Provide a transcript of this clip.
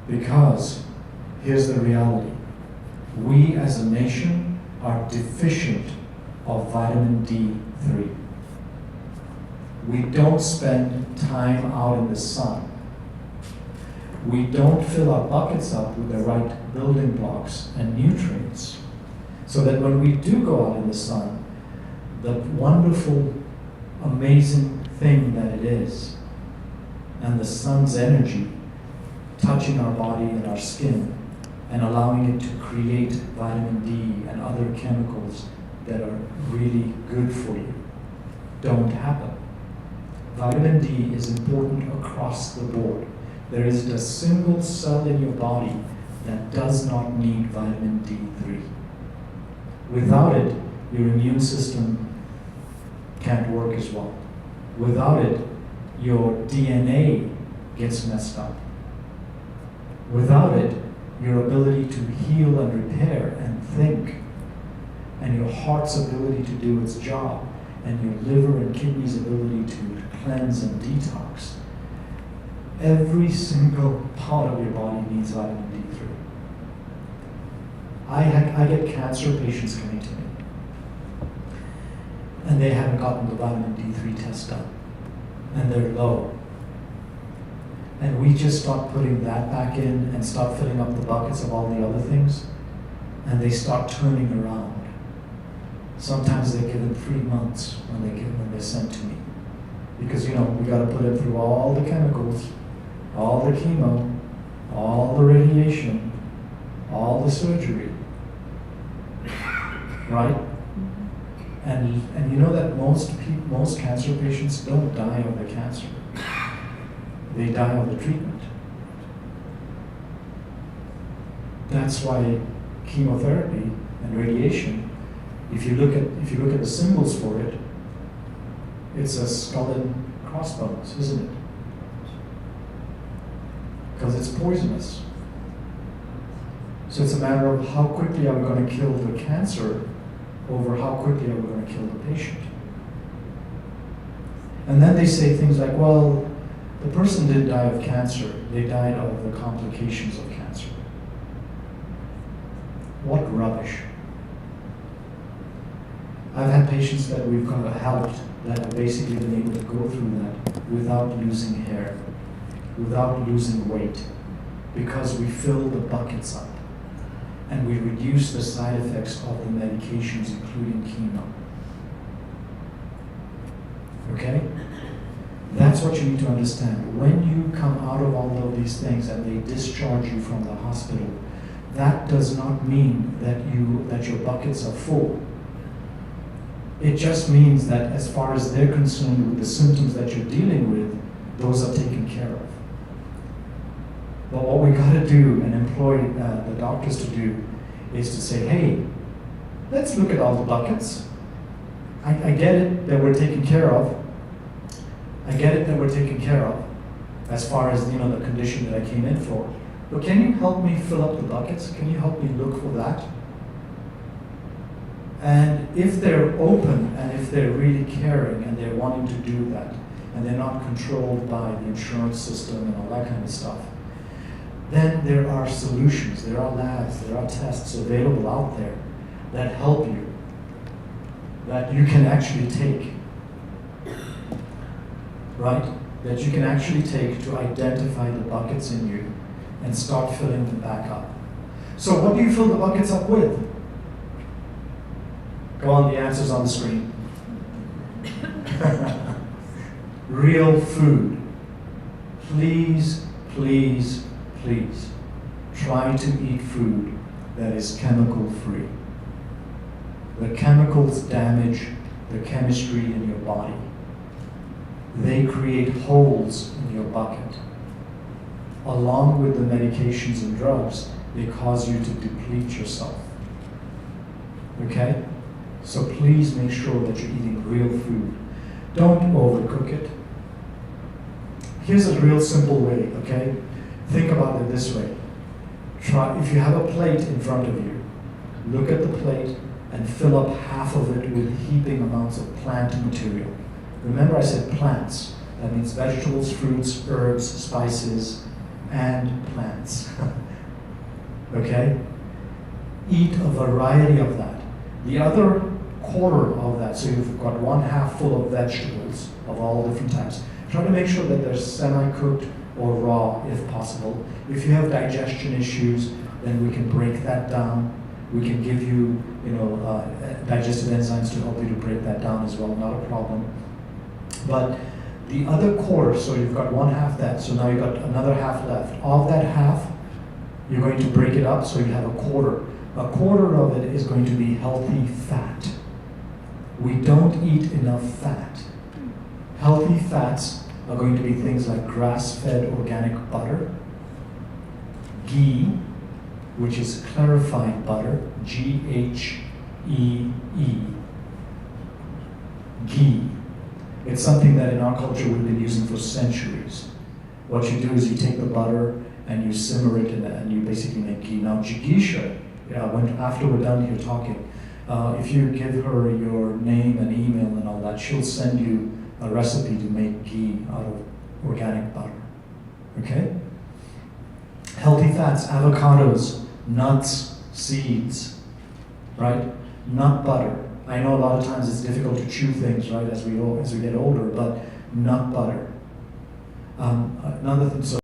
Because here's the reality. We as a nation are deficient of vitamin D3. We don't spend time out in the sun. We don't fill our buckets up with the right building blocks and nutrients, so that when we do go out in the sun, the wonderful, amazing thing that it is, and the sun's energy touching our body and our skin and allowing it to create vitamin D and other chemicals that are really good for you, don't happen. Vitamin D is important across the board. There isn't a single cell in your body that does not need vitamin D3. Without it, your immune system can't work as well. Without it, your DNA gets messed up. Without it, your ability to heal and repair and think, and your heart's ability to do its job, and your liver and kidneys' ability to cleanse and detox, every single part of your body needs vitamin D3. I get cancer patients coming to me, and they haven't gotten the vitamin D3 test done, and they're low. And we just start putting that back in and start filling up the buckets of all the other things, and they start turning around. Sometimes they're given 3 months when they're sent to me. Because, we got to put them through all the chemicals, all the chemo, all the radiation, all the surgery. Right? And you know that most cancer patients don't die of the cancer. They die of the treatment. That's why chemotherapy and radiation, if you look at the symbols for it, it's a skull and crossbones, isn't it? Because it's poisonous. So it's a matter of how quickly are we going to kill the cancer over how quickly are we going to kill the patient. And then they say things like, well, the person didn't die of cancer, they died of the complications of cancer. What rubbish. I've had patients that we've kind of helped that have basically been able to go through that without losing hair, without losing weight, because we fill the buckets up and we reduce the side effects of the medications, including chemo. Okay? That's what you need to understand. When you come out of all of these things and they discharge you from the hospital, that does not mean that your buckets are full. It just means that as far as they're concerned with the symptoms that you're dealing with, those are taken care of. But what we got to do and employ the doctors to do is to say, hey, let's look at all the buckets. I get it that we're taken care of. I get it that we're taken care of as far as the condition that I came in for. But can you help me fill up the buckets? Can you help me look for that? And if they're open and if they're really caring and they're wanting to do that and they're not controlled by the insurance system and all that kind of stuff, then there are solutions, there are labs, there are tests available out there that help you, that you can actually take, right? That you can actually take to identify the buckets in you and start filling them back up. So what do you fill the buckets up with? Go on, the answer's on the screen. Real food. Please, please, please try to eat food that is chemical free. The chemicals damage the chemistry in your body. They create holes in your bucket. Along with the medications and drugs, they cause you to deplete yourself. Okay? So please make sure that you're eating real food. Don't overcook it. Here's a real simple way, okay? Think about it this way. If you have a plate in front of you, look at the plate and fill up half of it with heaping amounts of plant material. Remember I said plants. That means vegetables, fruits, herbs, spices, and plants. Okay? Eat a variety of that. The other quarter of that, so you've got 1/2 full of vegetables of all different types. Try to make sure that they're semi-cooked or raw if possible. If you have digestion issues, then we can break that down. We can give you, digestive enzymes to help you to break that down as well, not a problem. But the other quarter, so you've got 1/2 that, so now you've got another half left. Of that half, you're going to break it up so you have a quarter. A quarter of it is going to be healthy fat. We don't eat enough fat. Healthy fats are going to be things like grass-fed organic butter, ghee, which is clarified butter, Ghee, ghee. It's something that in our culture we've been using for centuries. What you do is you take the butter and you simmer it and you basically make ghee. Now, Jigisha, after we're done here talking, if you give her your name and email and all that, she'll send you a recipe to make ghee out of organic butter. Okay? Healthy fats, avocados, nuts, seeds, right? Nut butter. I know a lot of times it's difficult to chew things, right, as we get older, but nut butter. Another thing, so